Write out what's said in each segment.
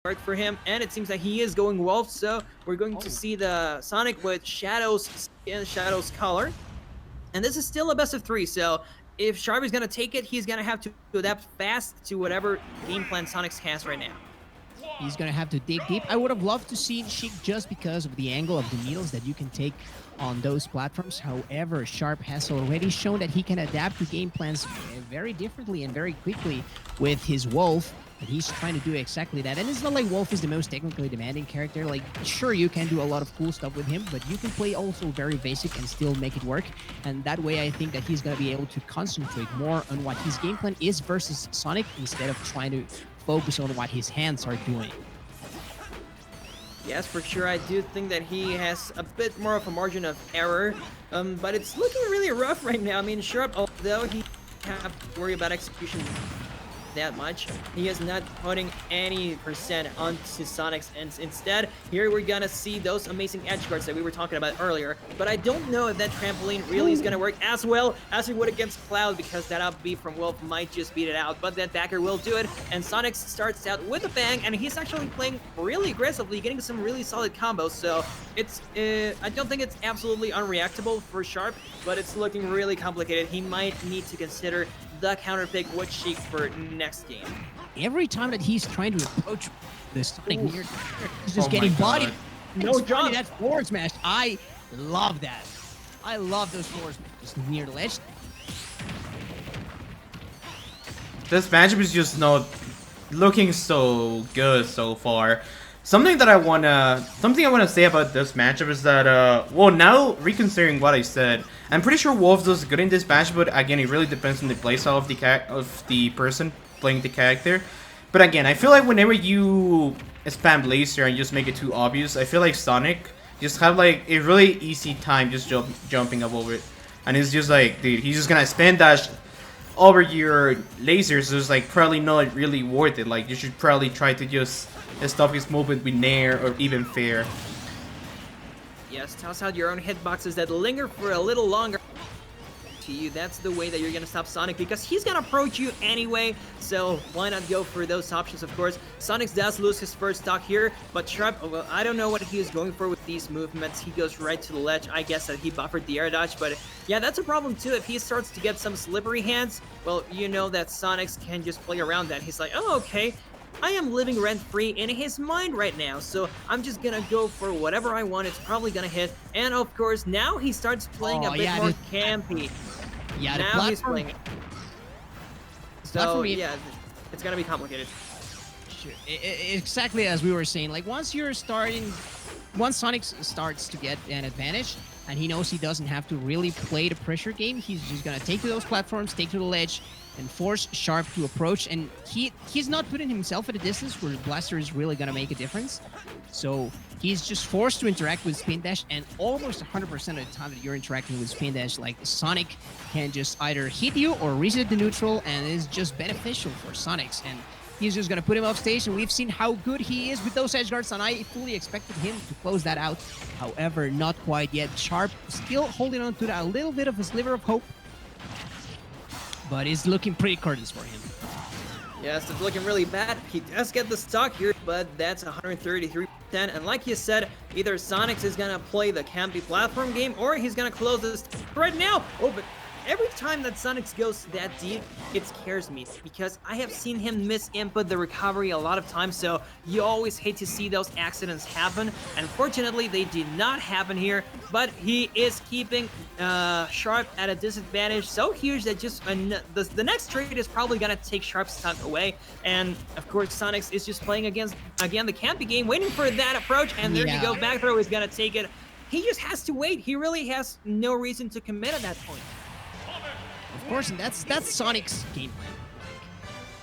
work for him, and it seems that he is going Wolf, so we're going to see the Sonic with Shadow's skin, Shadow's color. And this is still a best of 3, so if Sharp is going to take it, he's going to have to adapt fast to whatever game plan Sonix has right now. He's going to have to dig deep. I would have loved to see Sheik just because of the angle of the needles that you can take on those platforms. However, Sharp has already shown that he can adapt to game plans very differently and very quickly with his Wolf. And he's trying to do exactly that. And it's not like Wolf is the most technically demanding character. Like, sure, you can do a lot of cool stuff with him, but you can play also very basic and still make it work. And that way, I think that he's going to be able to concentrate more on what his game plan is versus Sonic instead of trying to focus on what his hands are doing. Yes, for sure. I do think that he has a bit more of a margin of error, but it's looking really rough right now. I mean, Sharp, although he have to worry about execution that much, he is not putting any percent onto Sonix, and instead here we're gonna see those amazing edge guards that we were talking about earlier. But I don't know if that trampoline really is gonna work as well as it would against Cloud, because that up B from Wolf might just beat it out, but that backer will do it, and Sonix starts out with a bang, and he's actually playing really aggressively, getting some really solid combos. So it's I don't think it's absolutely unreactable for Sharp, but it's looking really complicated. He might need to consider the counter pick with Sheik for next game. Every time that he's trying to approach the Sonic near, he's just getting bodied. No jump. That forward smash. I love that. I love those forward smashes near the ledge. This matchup is just not looking so good so far. Something I wanna say about this matchup is that well, now reconsidering what I said, I'm pretty sure Wolf does good in this matchup, but again, it really depends on the playstyle of the person playing the character. But again, I feel like whenever you spam laser and just make it too obvious, I feel like Sonic just have like a really easy time just jumping up over it, and it's just like, dude, he's just gonna spin dash over your lasers. So it's like probably not really worth it. Like, you should probably try to just stop his movement with Nair or even Fair. Yes, toss out your own hitboxes that linger for a little longer to you. That's the way that you're gonna stop Sonic, because he's gonna approach you anyway, so why not go for those options? Of course, Sonix does lose his first stock here, but Sharp, well, I don't know what he is going for with these movements. He goes right to the ledge. I guess that he buffered the air dodge, but yeah, that's a problem too. If he starts to get some slippery hands, well, you know that Sonix can just play around that. He's like, oh, okay, I am living rent-free in his mind right now, so I'm just gonna go for whatever I want. It's probably gonna hit, and of course, now he starts playing a bit more campy. Yeah, now he's playing it. So, yeah, it's gonna be complicated. Sure. Exactly as we were saying, like once Sonic starts to get an advantage, and he knows he doesn't have to really play the pressure game, he's just gonna take to those platforms, take to the ledge, and force Sharp to approach. And he's not putting himself at a distance where Blaster is really gonna make a difference. So he's just forced to interact with Spin Dash, and almost 100% of the time that you're interacting with Spin Dash, like, Sonic can just either hit you or reset the neutral, and it's just beneficial for Sonix. And he's just gonna put him off stage, and we've seen how good he is with those edge guards, and I fully expected him to close that out. However, not quite yet. Sharp still holding on to that, a little bit of a sliver of hope, but it's looking pretty curtains for him. Yes, it's looking really bad. He does get the stock here, but that's 133%. And like you said, either Sonix is gonna play the campy platform game, or he's gonna close this right now. Oh, but every time that Sonix goes that deep, it scares me, because I have seen him misinput the recovery a lot of times, so you always hate to see those accidents happen. Unfortunately, they did not happen here, but he is keeping Sharp at a disadvantage so huge that just the next trade is probably gonna take Sharp's stock away. And of course, Sonix is just playing against, again, the campy game, waiting for that approach, and there you go, back throw is gonna take it. He just has to wait. He really has no reason to commit at that point. Of course, and that's Sonic's game plan.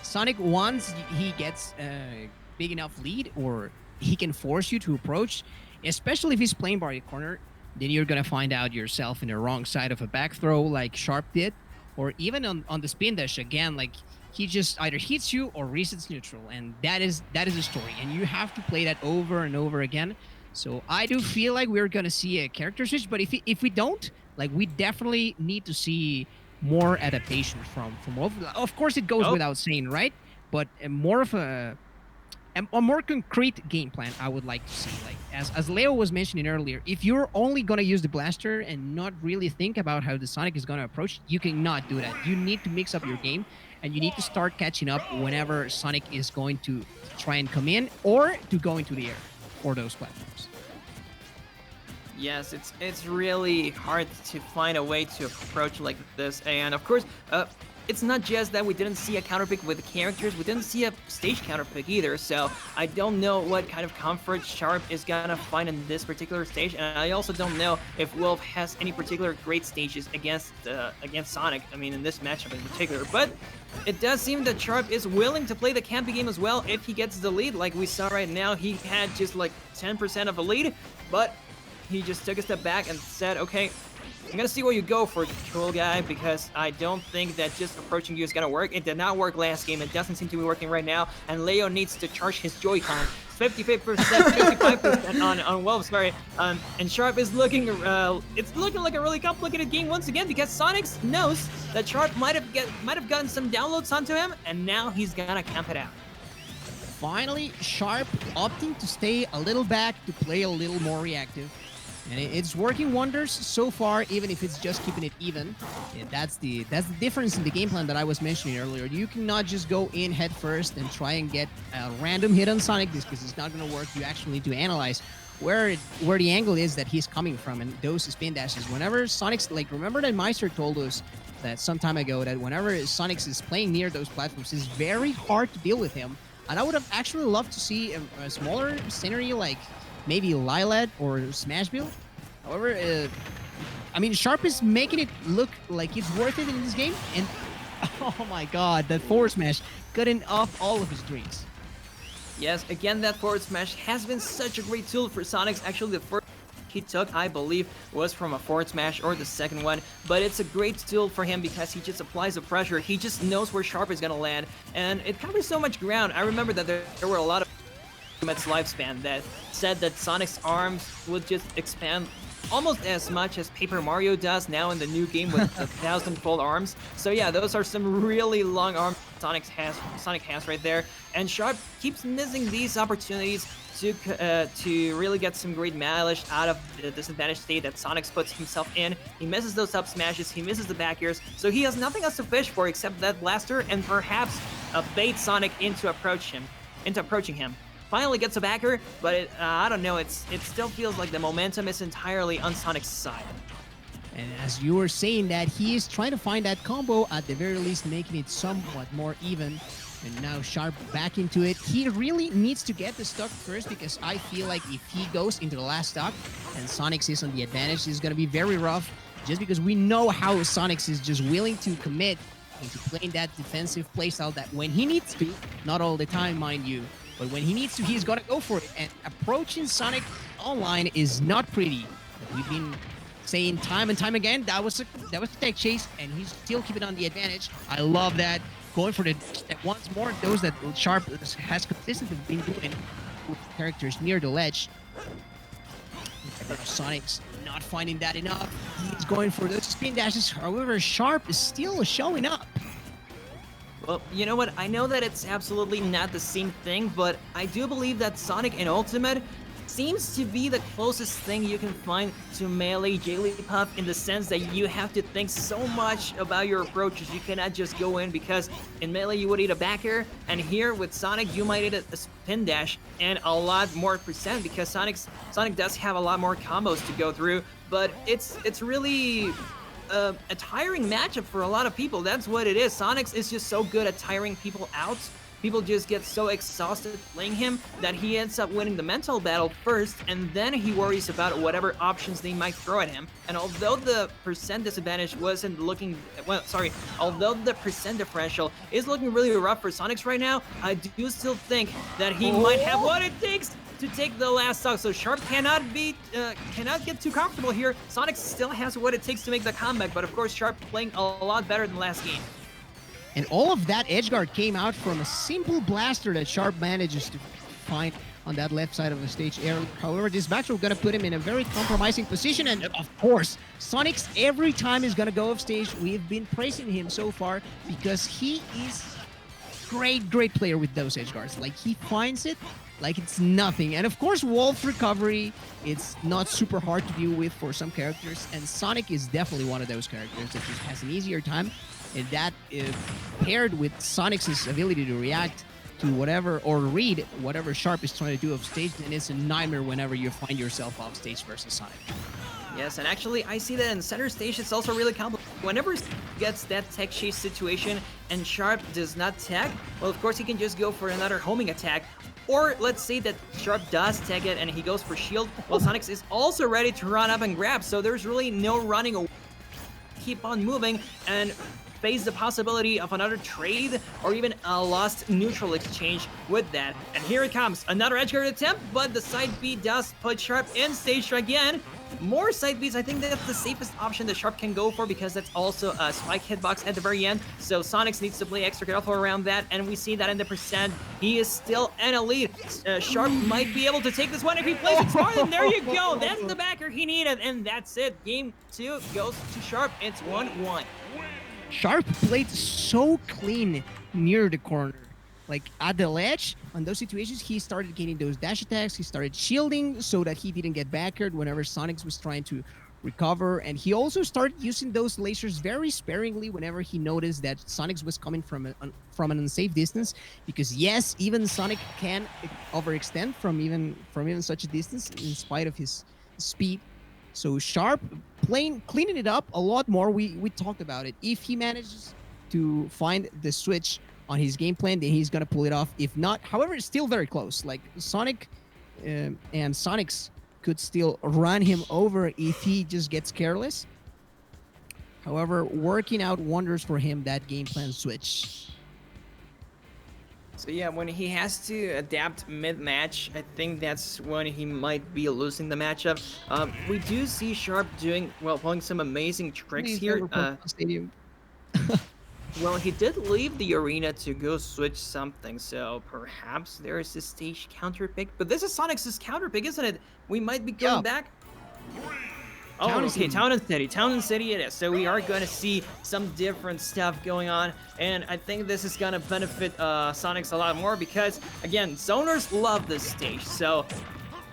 Sonic, once he gets a big enough lead, or he can force you to approach, especially if he's playing by the corner, then you're gonna find out yourself in the wrong side of a back throw like Sharp did, or even on the spin dash again, like he just either hits you or resets neutral, and that is the story, and you have to play that over and over again. So I do feel like we're gonna see a character switch, but if we don't, like, we definitely need to see more adaptation from Wolf. Of course, it goes without saying, right? But more of a a more concrete game plan I would like to see. Like as Leo was mentioning earlier, if you're only gonna use the blaster and not really think about how the Sonic is gonna approach, you cannot do that. You need to mix up your game, and you need to start catching up whenever Sonic is going to try and come in or to go into the air for those platforms. Yes, it's really hard to find a way to approach like this, and of course, it's not just that we didn't see a counterpick with the characters, we didn't see a stage counterpick either, so I don't know what kind of comfort Sharp is gonna find in this particular stage, and I also don't know if Wolf has any particular great stages against Sonic, I mean in this matchup in particular, but it does seem that Sharp is willing to play the campy game as well if he gets the lead. Like we saw right now, he had just like 10% of a lead, but he just took a step back and said, okay, I'm gonna see where you go for cool guy, because I don't think that just approaching you is gonna work. It did not work last game. It doesn't seem to be working right now. And Leo needs to charge his Joy-Con. 55% on Wolf, sorry. And Sharp is looking, it's looking like a really complicated game once again, because Sonix knows that Sharp might have gotten some downloads onto him, and now he's gonna camp it out. Finally, Sharp opting to stay a little back to play a little more reactive. And it's working wonders so far, even if it's just keeping it even. And that's the difference in the game plan that I was mentioning earlier. You cannot just go in head first and try and get a random hit on Sonic, because it's not going to work. You actually need to analyze where the angle is that he's coming from, and those spin dashes. Whenever Sonic's, like, remember that Meister told us that some time ago that whenever Sonix is playing near those platforms, it's very hard to deal with him. And I would have actually loved to see a smaller scenery like maybe Lilat or Smashville. However, I mean, Sharp is making it look like it's worth it in this game, and oh my god, that forward smash cutting off all of his dreams. Yes, again, that forward smash has been such a great tool for Sonix. Actually, the first he took, I believe, was from a forward smash, or the second one, but it's a great tool for him because he just applies the pressure. He just knows where Sharp is gonna land, and it covers so much ground. I remember that there were a lot of its lifespan that said that Sonic's arms would just expand almost as much as Paper Mario does now in the new game with the 1,000-fold arms. So yeah, those are some really long arms Sonic has right there, and Sharp keeps missing these opportunities to really get some great mileage out of the disadvantaged state that Sonix puts himself in. He misses those up smashes, he misses the back airs, so he has nothing else to fish for except that blaster and perhaps bait Sonic into approaching him. Finally gets a backer, but I don't know, it still feels like the momentum is entirely on Sonic's side. And as you were saying that, he is trying to find that combo, at the very least making it somewhat more even. And now Sharp back into it. He really needs to get the stock first, because I feel like if he goes into the last stock and Sonix is on the advantage, it's going to be very rough, just because we know how Sonix is just willing to commit into playing that defensive playstyle that when he needs to, not all the time, mind you, but when he needs to, he's gonna go for it. And approaching Sonic online is not pretty. We've been saying time and time again that was a tech chase, and he's still keeping on the advantage. I love that. Going for the once more, those that Sharp has consistently been doing with characters near the ledge. Sonic's not finding that enough. He's going for those spin dashes. However, Sharp is still showing up. Well, you know what? I know that it's absolutely not the same thing, but I do believe that Sonic in Ultimate seems to be the closest thing you can find to Melee Jigglypuff, in the sense that you have to think so much about your approaches. You cannot just go in, because in Melee you would eat a back air, and here with Sonic you might eat a spin dash and a lot more percent, because Sonic does have a lot more combos to go through, but it's really a tiring matchup for a lot of people. That's what it is. Sonix is just so good at tiring people out. People just get so exhausted playing him that he ends up winning the mental battle first, and then he worries about whatever options they might throw at him. And although the percent disadvantage wasn't looking, although the percent differential is looking really rough for Sonix right now, I do still think that he might have what it takes to take the last stock. So Sharp cannot get too comfortable here. Sonix still has what it takes to make the comeback, but of course Sharp playing a lot better than last game. And all of that edgeguard came out from a simple blaster that Sharp manages to find on that left side of the stage. However, this backthrow going to put him in a very compromising position, and of course, Sonix every time is going to go off stage. We've been praising him so far because he is great player with those edge guards. Like, he finds it like it's nothing. And of course, Wolf recovery, it's not super hard to deal with for some characters. And Sonic is definitely one of those characters that just has an easier time. And that, paired with Sonic's ability to react to whatever, or read whatever Sharp is trying to do off stage, then it's a nightmare whenever you find yourself off stage versus Sonic. Yes, and actually, I see that in center stage, it's also really complicated. Whenever he gets that tech chase situation and Sharp does not tag, well, of course, he can just go for another homing attack. Or let's say that Sharp does tag it and he goes for shield, well, Sonix is also ready to run up and grab, so there's really no running away. Keep on moving and face the possibility of another trade or even a lost neutral exchange with that. And here it comes, another edge guard attempt, but the side B does put Sharp in stage again. More side Bs, I think that's the safest option that Sharp can go for because that's also a spike hitbox at the very end. So Sonix needs to play extra careful around that, and we see that in the percent. He is still in a lead. Sharp might be able to take this one if he plays it smart, and there you go. That's the backer he needed, and that's it. Game 2 goes to Sharp. It's 1-1. Sharp played so clean near the corner. Like, at the ledge, on those situations, he started getting those dash attacks. He started shielding so that he didn't get backered whenever Sonix was trying to recover. And he also started using those lasers very sparingly whenever he noticed that Sonix was coming from an unsafe distance. Because yes, even Sonic can overextend from even such a distance in spite of his speed. So Sharp cleaning it up a lot more. We talked about it. If he manages to find the switch on his game plan, then he's gonna pull it off. If not, however, it's still very close. Like, Sonic and Sonix could still run him over if he just gets careless. However, working out wonders for him, that game plan switch. So yeah, when he has to adapt mid-match, I think that's when he might be losing the matchup. We do see Sharp pulling some amazing tricks here. Stadium. Well, he did leave the arena to go switch something, so perhaps there is a stage counter pick. But this is Sonix's counter pick, isn't it? We might be going back. Oh, okay, Town and City. Town and City it is. So we are going to see some different stuff going on. And I think this is going to benefit Sonix a lot more because, again, zoners love this stage. So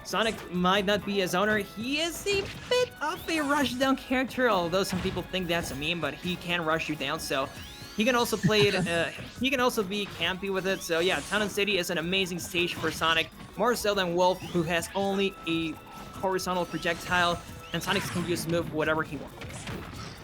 Sonic might not be a zoner. He is a bit of a rushdown character, although some people think that's a meme, but he can rush you down. So he can also play it, he can also be campy with it. So yeah, Town and City is an amazing stage for Sonic, more so than Wolf, who has only a horizontal projectile, and Sonic can just move whatever he wants.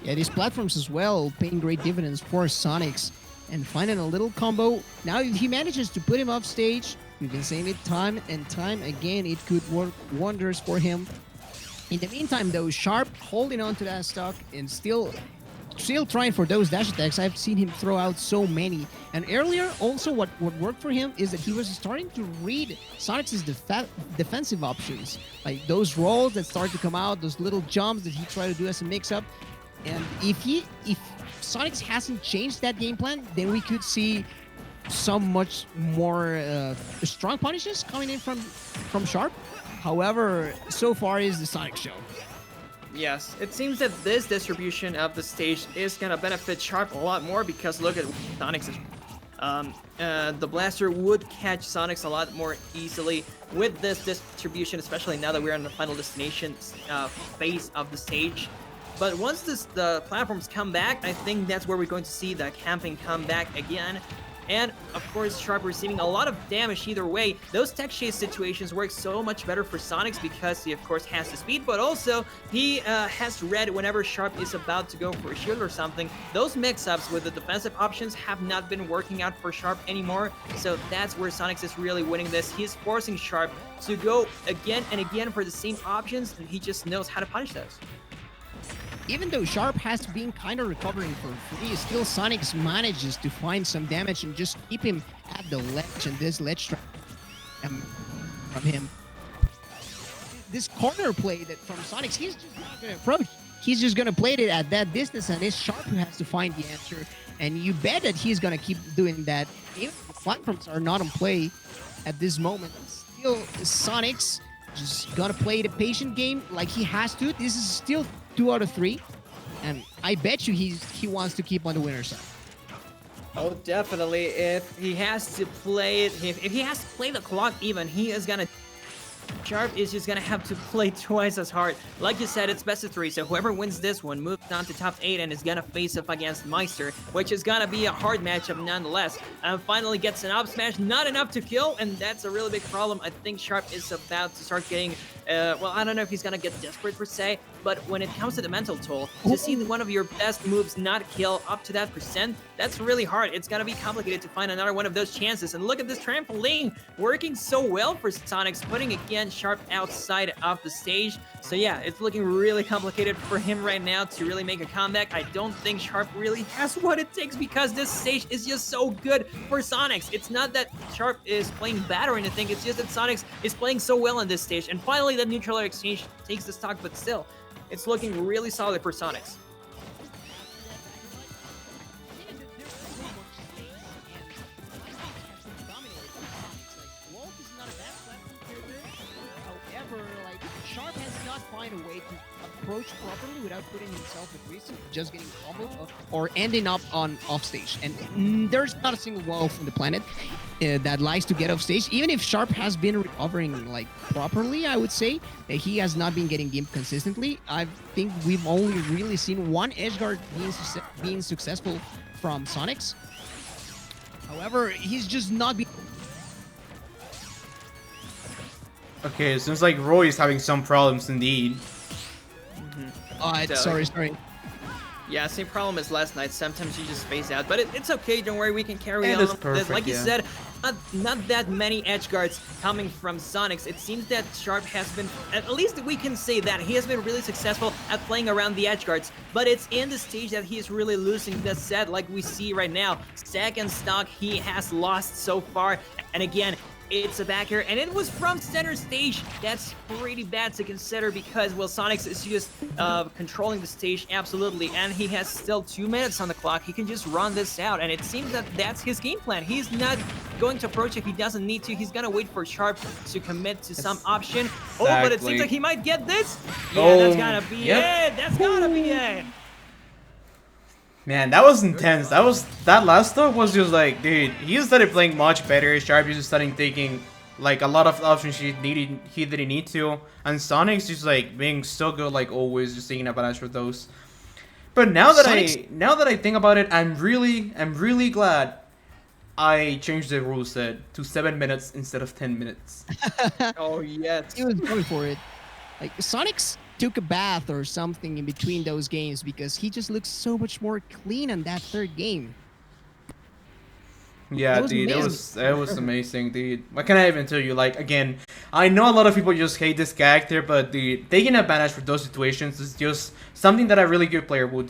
Yeah, these platforms as well, paying great dividends for Sonix, and finding a little combo. Now, if he manages to put him off stage, we've been saying it time and time again, it could work wonders for him. In the meantime, though, Sharp holding on to that stock and still trying for those dash attacks. I've seen him throw out so many. And earlier, also, what worked for him is that he was starting to read Sonic's defensive options. Like those rolls that start to come out, those little jumps that he tried to do as a mix-up. And if Sonix hasn't changed that game plan, then we could see some much more strong punishes coming in from Sharp. However, so far is the Sonic show. Yes, it seems that this distribution of the stage is gonna benefit Sharp a lot more because look at Sonix. The blaster would catch Sonix a lot more easily with this distribution, especially now that we're in the final destination phase of the stage. But once the platforms come back, I think that's where we're going to see the camping come back again. And, of course, Sharp receiving a lot of damage either way. Those tech chase situations work so much better for Sonix because he, of course, has the speed, but also he has red whenever Sharp is about to go for a shield or something. Those mix-ups with the defensive options have not been working out for Sharp anymore, so that's where Sonix is really winning this. He's forcing Sharp to go again and again for the same options, and he just knows how to punish those. Even though Sharp has been kind of recovering for free, still Sonix manages to find some damage and just keep him at the ledge, and this ledge from him. This corner play that from Sonix, he's just not going to approach. He's just going to play it at that distance, and it's Sharp who has to find the answer. And you bet that he's going to keep doing that. Even if the platforms are not on play at this moment, still Sonix just going to play the patient game like he has to. This is still 2 out of 3, and I bet you he wants to keep on the winner's side. Oh, definitely. If he has to play it, if he has to play the clock even, he is gonna. Sharp is just gonna have to play twice as hard. Like you said, it's best of 3, so whoever wins this one moves on to top 8 and is gonna face up against Meister, which is gonna be a hard matchup nonetheless. And finally gets an up smash, not enough to kill, and that's a really big problem. I think Sharp is about to start getting, well, I don't know if he's gonna get desperate per se, but when it comes to the mental toll, to see one of your best moves not kill up to that percent, that's really hard. It's gonna be complicated to find another one of those chances. And look at this trampoline working so well for Sonix, putting again Sharp outside of the stage. So yeah, it's looking really complicated for him right now to really make a comeback. I don't think Sharp really has what it takes because this stage is just so good for Sonix. It's not that Sharp is playing bad or anything, it's just that Sonix is playing so well on this stage. And finally, the neutral air exchange takes the stock, but still, it's looking really solid for Sonix. However, like, Sharp has not find a way to approach properly without putting himself at risk, just getting comboed or ending up on offstage. And there's not a single wall from the planet that likes to get off stage. Even if Sharp has been recovering like properly, I would say that he has not been getting gimped consistently. I think we've only really seen one edge guard being successful from Sonix. However, he's just not being. Okay, it seems like Roy is having some problems indeed. Sorry. Yeah, same problem as last night. Sometimes you just phase out, but it's okay. Don't worry, we can carry on. It is perfect, Like you yeah. said, not that many edge guards coming from Sonix. It seems that Sharp has been, at least we can say that, he has been really successful at playing around the edge guards, but it's in the stage that he is really losing the set, like we see right now. Second stock he has lost so far, and again, it's a back air, and it was from center stage. That's pretty bad to consider because, well, Sonix is just controlling the stage absolutely, and he has still 2 minutes on the clock. He can just run this out, and it seems that that's his game plan. He's not going to approach if he doesn't need to. He's gonna wait for Sharp to commit to some option. Oh, but it seems like he might get this. Yeah, that's gotta be it. That's gotta be it. Man, that was intense. That last stock was just like, dude, he started playing much better. Sharp is just starting taking like a lot of options he didn't need to, and Sonic's just like being so good, like always, just taking advantage for those. But now that I think about it, I'm really glad I changed the rule set to 7 minutes instead of 10 minutes. Oh yes, He was going for it. Like, Sonix took a bath or something in between those games because he just looks so much more clean on that third game. Yeah, dude, it was amazing, dude. What can I even tell you? Like, again, I know a lot of people just hate this character, but dude, taking advantage for those situations is just something that a really good player would do.